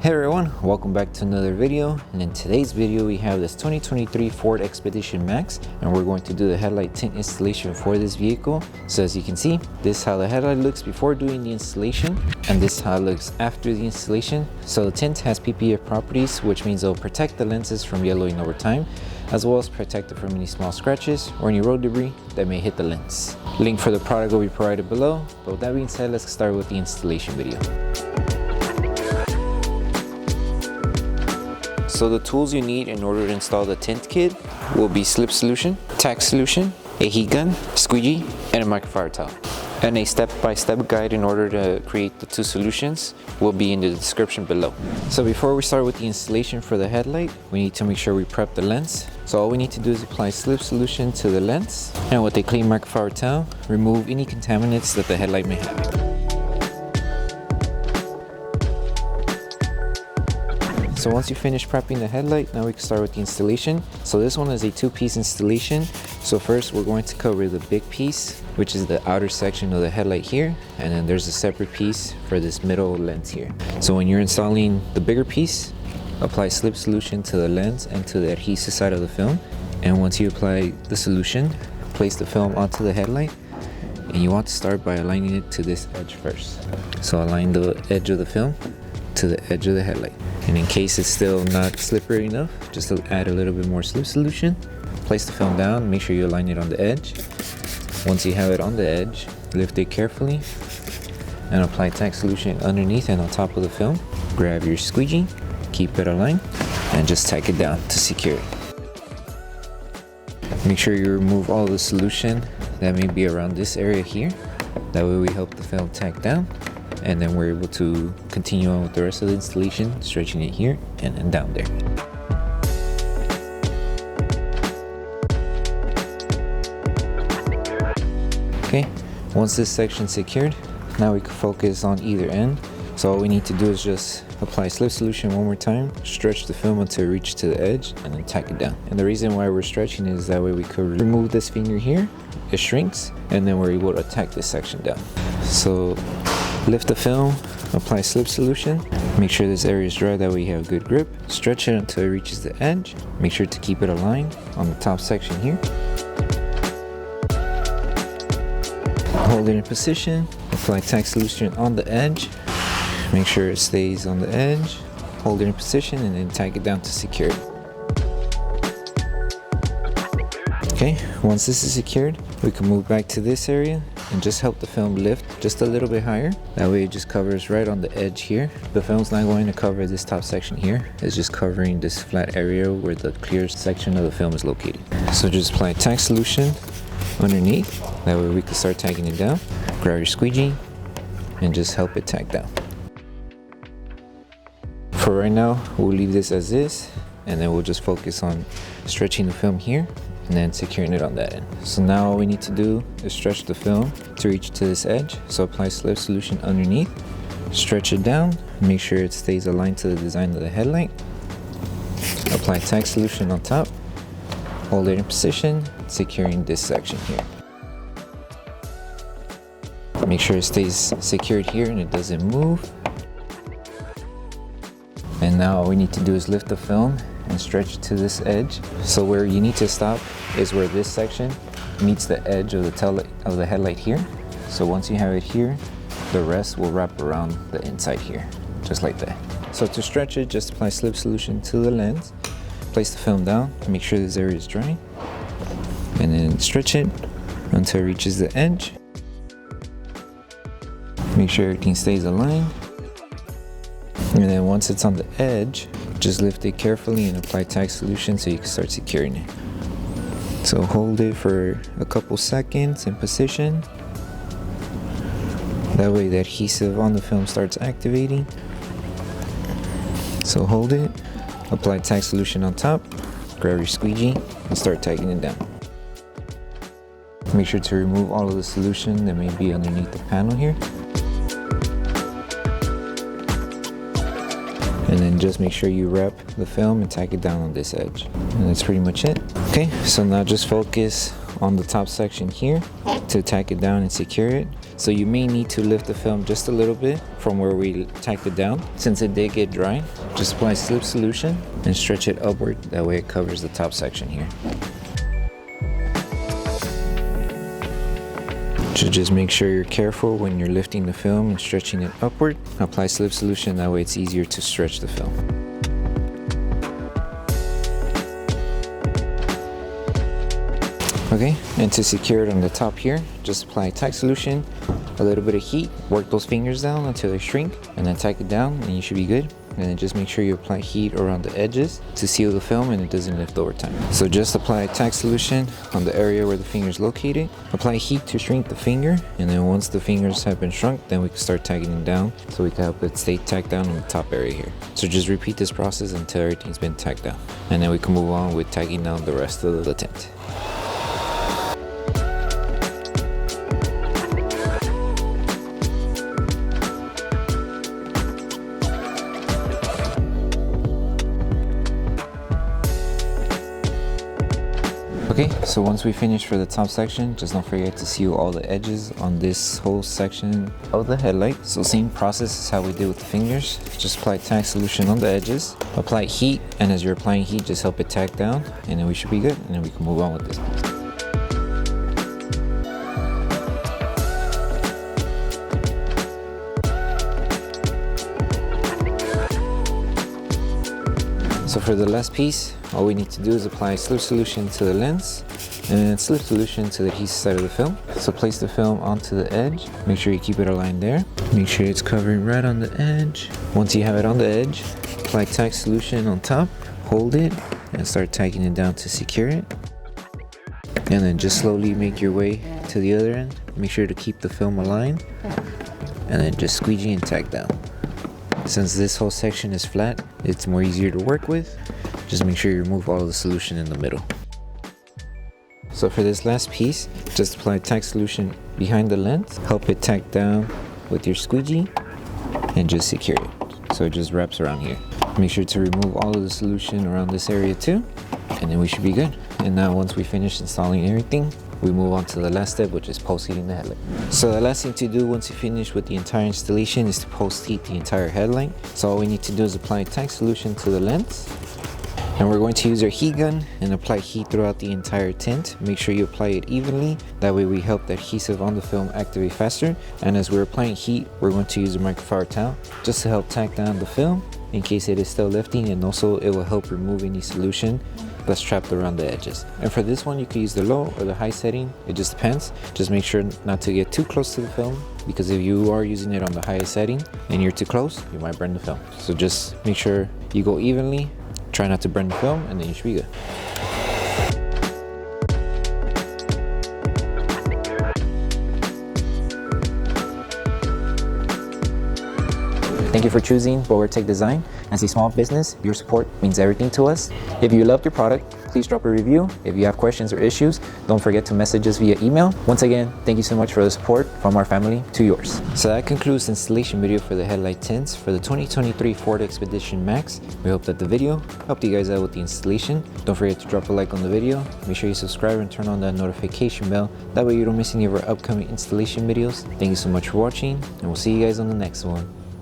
Hey everyone, welcome back to another video, and in today's video we have this 2023 Ford Expedition Max, and we're going to do the headlight tint installation for this vehicle. So as you can see, this is how the headlight looks before doing the installation, and this is how it looks after the installation. So the tint has PPF properties, which means it'll protect the lenses from yellowing over time, as well as protect it from any small scratches or any road debris that may hit the lens. Link for the product will be provided below, but with that being said, let's start with the installation video. So the tools you need in order to install the tint kit will be Slip Solution, Tack Solution, a heat gun, squeegee, and a microfiber towel. And a step-by-step guide in order to create the two solutions will be in the description below. So before we start with the installation for the headlight, we need to make sure we prep the lens. So all we need to do is apply Slip Solution to the lens, and with a clean microfiber towel, remove any contaminants that the headlight may have. So once you finish prepping the headlight, now we can start with the installation. So this one is a two-piece installation. So first we're going to cover the big piece, which is the outer section of the headlight here, and then there's a separate piece for this middle lens here. So when you're installing the bigger piece, apply Slip Solution to the lens and to the adhesive side of the film. And once you apply the solution, place the film onto the headlight, and you want to start by aligning it to this edge first. So align the edge of the film to the edge of the headlight. And in case it's still not slippery enough, just add a little bit more Slip Solution. Place the film down, make sure you align it on the edge. Once you have it on the edge, lift it carefully and apply Tack Solution underneath and on top of the film. Grab your squeegee, keep it aligned, and just tack it down to secure it. Make sure you remove all the solution that may be around this area here. That way we help the film tack down, and then we're able to continue on with the rest of the installation, stretching it here and then down there. Okay, once this section's secured, now we can focus on either end. So all we need to do is just apply Slip Solution one more time, stretch the film until it reaches to the edge, and then tack it down. And the reason why we're stretching is that way we could remove this finger here, it shrinks, and then we're able to tack this section down. So lift the film, apply Slip Solution, make sure this area is dry, that way you have good grip. Stretch it until it reaches the edge. Make sure to keep it aligned on the top section here. Hold it in position, apply Tack Solution on the edge. Make sure it stays on the edge. Hold it in position and then tack it down to secure it. Okay, once this is secured, we can move back to this area and just help the film lift just a little bit higher. That way it just covers right on the edge here. The film's not going to cover this top section here. It's just covering this flat area where the clear section of the film is located. So just apply Tack Solution underneath. That way we can start tacking it down. Grab your squeegee and just help it tack down. For right now, we'll leave this as is, and then we'll just focus on stretching the film here and then securing it on that end. So now all we need to do is stretch the film to reach to this edge. So apply Slip Solution underneath, stretch it down, make sure it stays aligned to the design of the headlight. Apply Tack Solution on top, hold it in position, securing this section here. Make sure it stays secured here and it doesn't move. And now all we need to do is lift the film and stretch to this edge. So where you need to stop is where this section meets the edge of the tail of the headlight here. So once you have it here, the rest will wrap around the inside here, just like that. So to stretch it, just apply Slip Solution to the lens, place the film down, make sure this area is dry, and then stretch it until it reaches the edge. Make sure everything stays aligned. And then once it's on the edge, just lift it carefully and apply Tack Solution so you can start securing it. So hold it for a couple seconds in position. That way the adhesive on the film starts activating. So hold it, apply Tack Solution on top, grab your squeegee and start tacking it down. Make sure to remove all of the solution that may be underneath the panel here. And then just make sure you wrap the film and tack it down on this edge. And that's pretty much it. Okay, so now just focus on the top section here to tack it down and secure it. So you may need to lift the film just a little bit from where we tacked it down. Since it did get dry, just apply slip solution and stretch it upward. That way it covers the top section here. So just make sure you're careful when you're lifting the film and stretching it upward. Apply slip solution, that way it's easier to stretch the film. Okay, and to secure it on the top here, just apply tack solution, a little bit of heat, work those fingers down until they shrink, and then tack it down and you should be good. And then just make sure you apply heat around the edges to seal the film and it doesn't lift over time. So just apply tack solution on the area where the finger is located. Apply heat to shrink the finger, and then once the fingers have been shrunk, then we can start tacking them down so we can help it stay tacked down on the top area here. So just repeat this process until everything's been tacked down. And then we can move on with tacking down the rest of the tint. Okay, so once we finish for the top section, just don't forget to seal all the edges on this whole section of the headlight. So same process as how we did with the fingers. Just apply tack solution on the edges, apply heat, and as you're applying heat, just help it tack down, and then we should be good, and then we can move on with this. So for the last piece, all we need to do is apply slip solution to the lens and slip solution to the adhesive side of the film. So place the film onto the edge. Make sure you keep it aligned there. Make sure it's covering right on the edge. Once you have it on the edge, apply tack solution on top, hold it, and start tacking it down to secure it. And then just slowly make your way to the other end. Make sure to keep the film aligned, and then just squeegee and tack down. Since this whole section is flat, it's more easier to work with. Just make sure you remove all of the solution in the middle. So for this last piece, just apply tack solution behind the lens, help it tack down with your squeegee, and just secure it. So it just wraps around here. Make sure to remove all of the solution around this area too, and then we should be good. And now once we finish installing everything, we move on to the last step, which is post-heating the headlight. So the last thing to do once you finish with the entire installation is to post-heat the entire headlight. So all we need to do is apply tack solution to the lens. And we're going to use our heat gun and apply heat throughout the entire tint. Make sure you apply it evenly. That way we help the adhesive on the film activate faster. And as we're applying heat, we're going to use a microfiber towel just to help tack down the film in case it is still lifting, and also it will help remove any solution that's trapped around the edges. And for this one, you can use the low or the high setting. It just depends. Just make sure not to get too close to the film, because if you are using it on the highest setting and you're too close, you might burn the film. So just make sure you go evenly, try not to burn the film, and then you should be good. Thank you for choosing Bogar Tech Design. As a small business, your support means everything to us. If you loved your product, please drop a review. If you have questions or issues, don't forget to message us via email. Once again, thank you so much for the support from our family to yours. So that concludes the installation video for the headlight tints for the 2023 Ford Expedition Max. We hope that the video helped you guys out with the installation. Don't forget to drop a like on the video. Make sure you subscribe and turn on that notification bell. That way you don't miss any of our upcoming installation videos. Thank you so much for watching, and we'll see you guys on the next one.